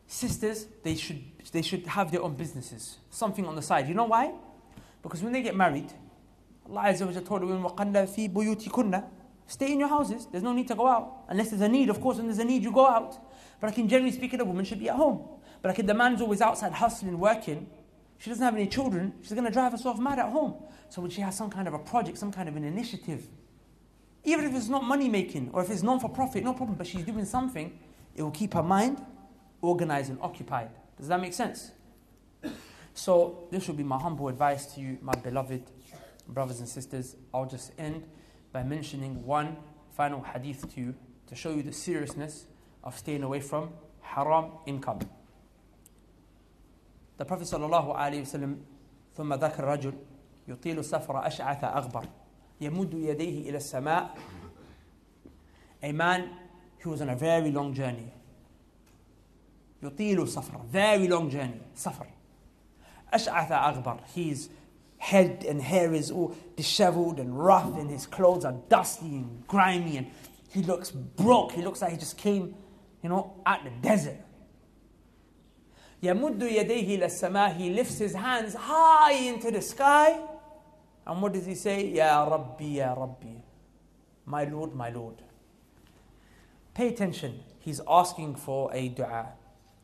sisters, they should have their own businesses, something on the side. You know why? Because when they get married, Allah Azza wa Jalla told them, وَقَلَّ فِي بُيُوتِكُنَّ, stay in your houses. There's no need to go out. Unless there's a need, of course, when there's a need, you go out. But generally speaking, a woman should be at home. But the man's always outside hustling, working. She doesn't have any children. She's going to drive herself mad at home. So when she has some kind of a project, some kind of an initiative, even if it's not money making or if it's non-for-profit, no problem, but she's doing something, it will keep her mind organized and occupied. Does that make sense? So this would be my humble advice to you, my beloved brothers and sisters. I'll just end by mentioning one final hadith to you to show you the seriousness of staying away from haram income. The Prophet sallallahu alaihi wasallam, ثم ذكر رجل يطيل السفر أشعث أغبر يمد يديه إلى السماء. A man who was on a very long journey. يطيل السفر, very long journey, safar. أشعث أغبر, his head and hair is all disheveled and rough and his clothes are dusty and grimy and he looks broke. He looks like he just came, out the desert. يَمُدُّ يَدَيْهِ إِلَى السَّمَاءِ, he lifts his hands high into the sky. And what does he say? Ya Rabbi, Ya Rabbi. My Lord, my Lord. Pay attention. He's asking for a dua.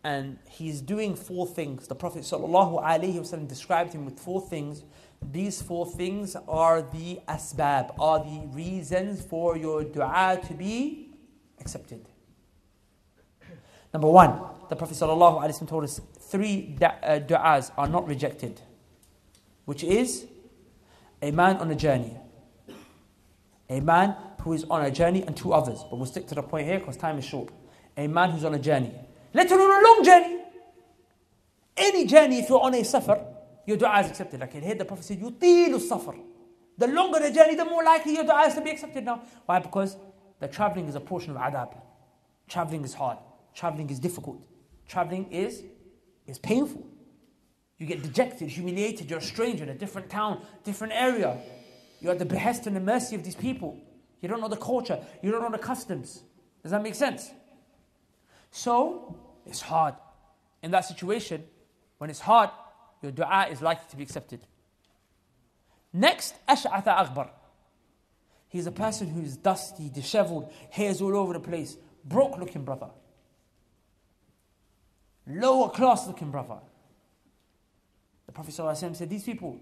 And he's doing 4 things. The Prophet ﷺ described him with 4 things. These 4 things are the asbab, are the reasons for your dua to be accepted. Number 1, the Prophet ﷺ told us 3 du'as are not rejected, which is a man on a journey, a man who is on a journey, and 2 others. But we'll stick to the point here because time is short. A man who's on a journey, let alone a long journey. Any journey, if you're on a safar, your dua is accepted. Like here the Prophet said, يُطِيلُ السَّفَرِ. The longer the journey, the more likely your dua is to be accepted now. Why? Because the traveling is a portion of adab. Traveling is hard. Traveling is difficult. Traveling is painful. You get dejected, humiliated, you're a stranger in a different town, different area. You're at the behest and the mercy of these people. You don't know the culture, you don't know the customs. Does that make sense? So, it's hard. In that situation, when it's hard, your dua is likely to be accepted. Next, أشعث أغبر. He's a person who's dusty, disheveled, hairs all over the place, broke looking brother. Lower class looking brother. The Prophet ﷺ said, these people,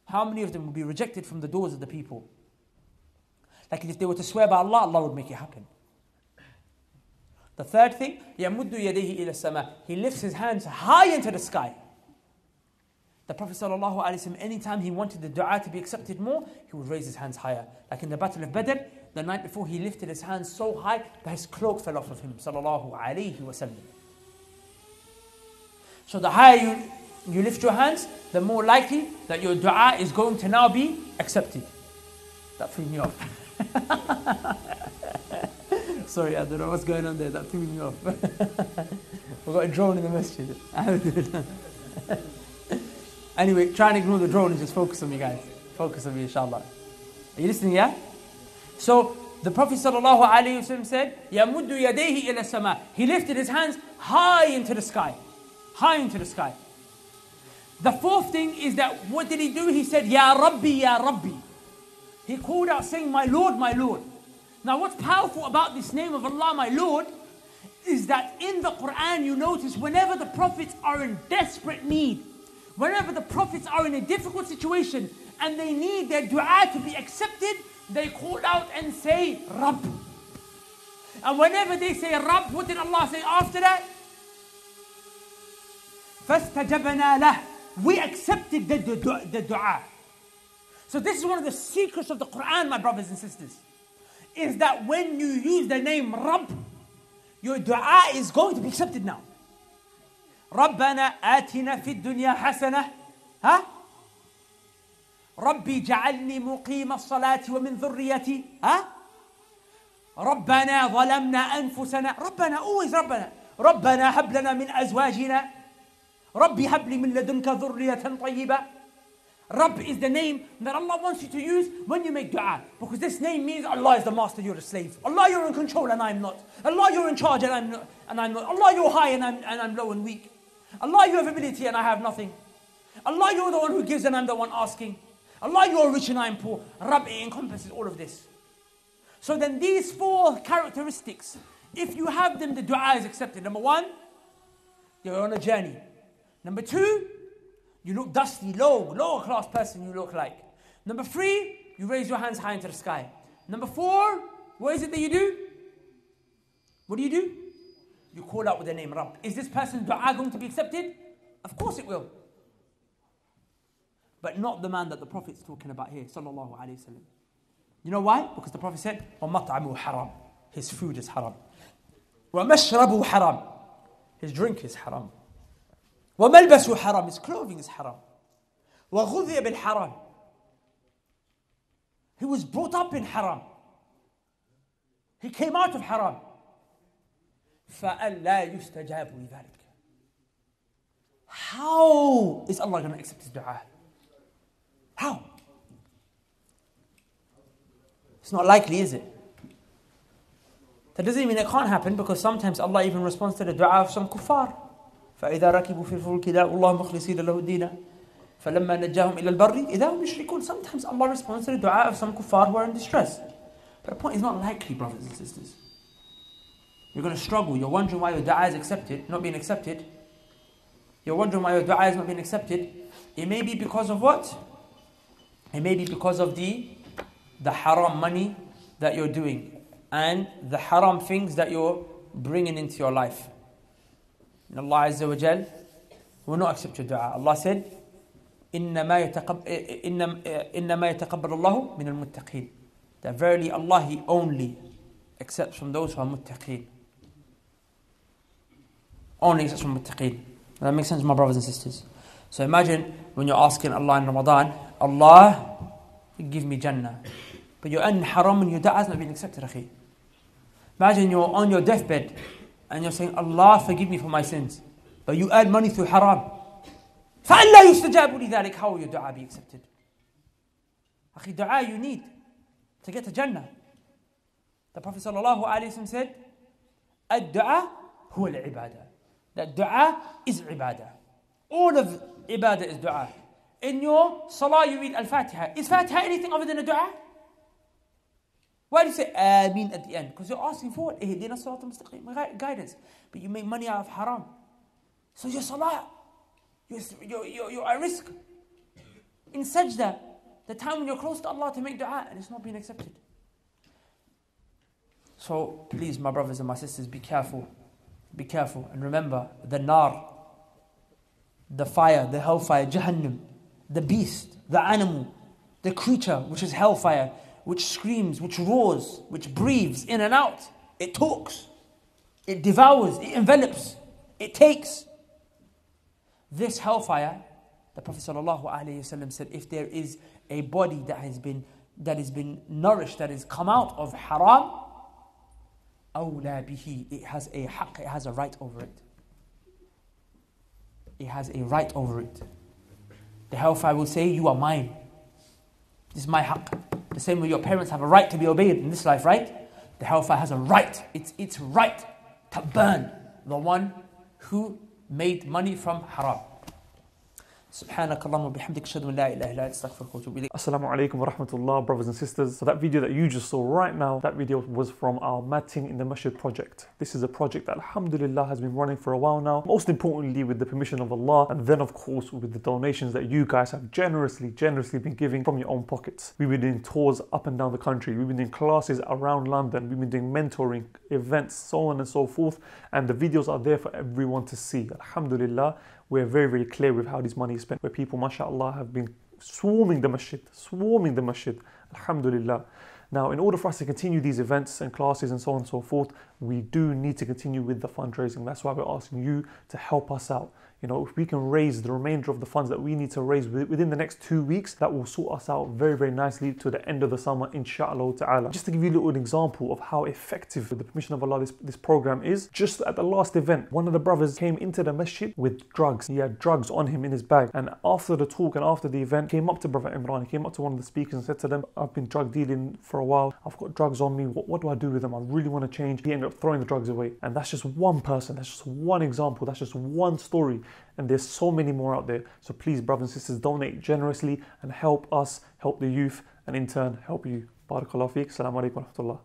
how many of them will be rejected from the doors of the people? Like if they were to swear by Allah, Allah would make it happen. The third thing, يَمُدُّ يَدَيْهِ إِلَى السَّمَاءِ. He lifts his hands high into the sky. The Prophet ﷺ, anytime he wanted the dua to be accepted more, he would raise his hands higher. Like in the Battle of Badr, the night before, he lifted his hands so high that his cloak fell off of him. Sallallahu alayhi wa sallam. So the higher you lift your hands, the more likely that your dua is going to now be accepted. That threw me off. Sorry, I don't know what's going on there. That threw me off. We've got a drone in the masjid. Anyway, try and ignore the drone and just focus on me, guys. Focus on me, inshallah. Are you listening, yeah? So, the Prophet ﷺ said, يَمُدُّ يَدَيْهِ إِلَى السَّمَاءِ. He lifted his hands high into the sky. High into the sky. The fourth thing is that, what did he do? He said, Ya Rabbi, Ya Rabbi. He called out saying, my Lord, my Lord. Now what's powerful about this name of Allah, my Lord, is that in the Quran you notice whenever the prophets are in desperate need, whenever the prophets are in a difficult situation and they need their dua to be accepted, they call out and say, Rabb. And whenever they say Rabb, what did Allah say after that? فَاسْتَجَبْنَا لَهُ. We accepted the dua. So this is one of the secrets of the Quran, my brothers and sisters, is that when you use the name Rabb, your dua is going to be accepted now. رَبَّنَا آتِنَا فِي الدُّنْيَا حَسَنَةً ها رَبِّي جَعَلْنِي مُقِيمَ الصَّلَاةِ وَمِنْ ذُرِّيَّتِي ها رَبَّنَا ظَلَمْنَا أَنفُسَنَا رَبَّنَا always رَبَّنَا رَبَّنَا هَبْ لَنَا مِنْ أَزْوَاجِنَا رَبِّ هَبْ لِي مِنْ لَدُنْكَ ذُرِّيَّةً طَيِّبَةً. Rabb is the name that Allah wants you to use when you make dua. Because this name means Allah is the master, you're a slave. Allah, you're in control and I'm not. Allah, you're in charge and I'm not. Allah, you're high and I'm low and weak. Allah, you have ability and I have nothing. Allah, you're the one who gives and I'm the one asking. Allah, you're rich and I'm poor. Rabb, it encompasses all of this. So then these four characteristics, if you have them, the dua is accepted. Number one, you're on a journey. Number two, you look dusty, lower class person you look like. Number three, you raise your hands high into the sky. Number four, what is it that you do? What do? You call out with the name Rabb. Is this person's dua going to be accepted? Of course it will. But not the man that the Prophet is talking about here, sallallahu alayhi wa sallam. You know why? Because the Prophet said, وَمَطْعَمُهُ haram. His food is haram. وَمَشْرَبُهُ haram. His drink is haram. وَمَلْبَسُهُ haram. His clothing is haram. وَغُذِيَ بِالْحَرَامِ. He was brought up in haram. He came out of haram. فَأَلَّا يُسْتَجَابُ لِذَلِكَ. How is Allah going to accept his dua? How? It's not likely, is it? That doesn't mean it can't happen, because sometimes Allah even responds to the dua of some kuffar. فَإِذَا رَكِبُوا فِي الْفُلْكِ دَعُوا اللَّهَ مُخْلِصِينَ لَهُ الدِّينَ فَلَمَّا نَجَّاهُمْ إِلَى الْبَرِّ إِذَا هُمْ يُشْرِكُونَ. Sometimes Allah responds to the dua of some kuffar who are in distress. But the point is not likely, brothers and sisters. You're going to struggle. You're wondering why your dua is accepted, not being accepted. You're wondering why your dua is not being accepted. It may be because of what? It may be because of the haram money that you're doing and the haram things that you're bringing into your life. And Allah Azza wa Jal will not accept your dua. Allah said, إِنَّمَا يَتَقَبَّلُ اللَّهُ مِنَ الْمُتَّقِينَ. That verily Allah, He only accepts from those who are muttaqeen. Only accepts from muttaqeen. That makes sense, my brothers and sisters. So imagine when you're asking Allah in Ramadan, Allah, give me Jannah. But you're in haram and your dua has not been accepted, akhi. Imagine you're on your deathbed and you're saying, Allah, forgive me for my sins. But you earn money through haram. فَأَلَّا يُسْتَجَابُ لِذَلِكَ. How will your dua be accepted? Akhi, dua you need to get to Jannah. The Prophet ﷺ said, الدعاء هو العبادة. That dua is ibadah. All of ibadah is dua. In your salah you read al-Fatiha. Is Fatiha anything other than a dua? Why do you say Ameen at the end? Because you're asking for it. Ihdina siratal mustaqim, guidance. But you make money out of haram. So your salah, you're at risk. In sajda, the time when you're close to Allah to make dua and it's not being accepted. So please, my brothers and my sisters, be careful. Be careful. And remember, the nar, the fire, the hellfire, Jahannam, the beast, the animal, the creature, which is hellfire, which screams, which roars, which breathes in and out. It talks. It devours. It envelops. It takes. This hellfire, the Prophet ﷺ said, if there is a body that has been nourished, that has come out of haram, أَوْلَى بِهِ, it has a haqq, it has a right over it. It has a right over it. The hellfire will say, you are mine. This is my haqq. The same way your parents have a right to be obeyed in this life, right? The hellfire has a right. It's its right to burn the one who made money from haram. سبحانك اللهم وبحمدك أشهد أن لا إله إلا أنت أستغفرك وأتوب إليك. Assalamu alaikum wa rahmatullah, brothers and sisters. So that video that you just saw right now, that video was from our Matting in the Masjid project. This is a project that alhamdulillah has been running for a while now. Most importantly with the permission of Allah, and then of course with the donations that you guys have generously been giving from your own pockets. We've been doing tours up and down the country. We've been doing classes around London. We've been doing mentoring, events, so on and so forth. And the videos are there for everyone to see. Alhamdulillah. We're very clear with how this money is spent, where people, mashallah, have been swarming the masjid, alhamdulillah. Now, in order for us to continue these events and classes and so on and so forth, we do need to continue with the fundraising. That's why we're asking you to help us out. You know, if we can raise the remainder of the funds that we need to raise within the next 2 weeks, that will sort us out very nicely to the end of the summer, inshallah ta'ala. Just to give you a little example of how effective, with the permission of Allah, this program is, just at the last event, one of the brothers came into the masjid with drugs. He had drugs on him in his bag. And after the talk and after the event, came up to Brother Imran, he came up to one of the speakers and said to them, I've been drug dealing for a while. I've got drugs on me. What do I do with them? I really want to change. He ended up throwing the drugs away. And that's just one person. That's just one example. That's just one story. And there's so many more out there. So please, brothers and sisters, donate generously and help us, help the youth, and in turn, help you. Barakallahu feek. Assalamu alaikum wa rahmatullah.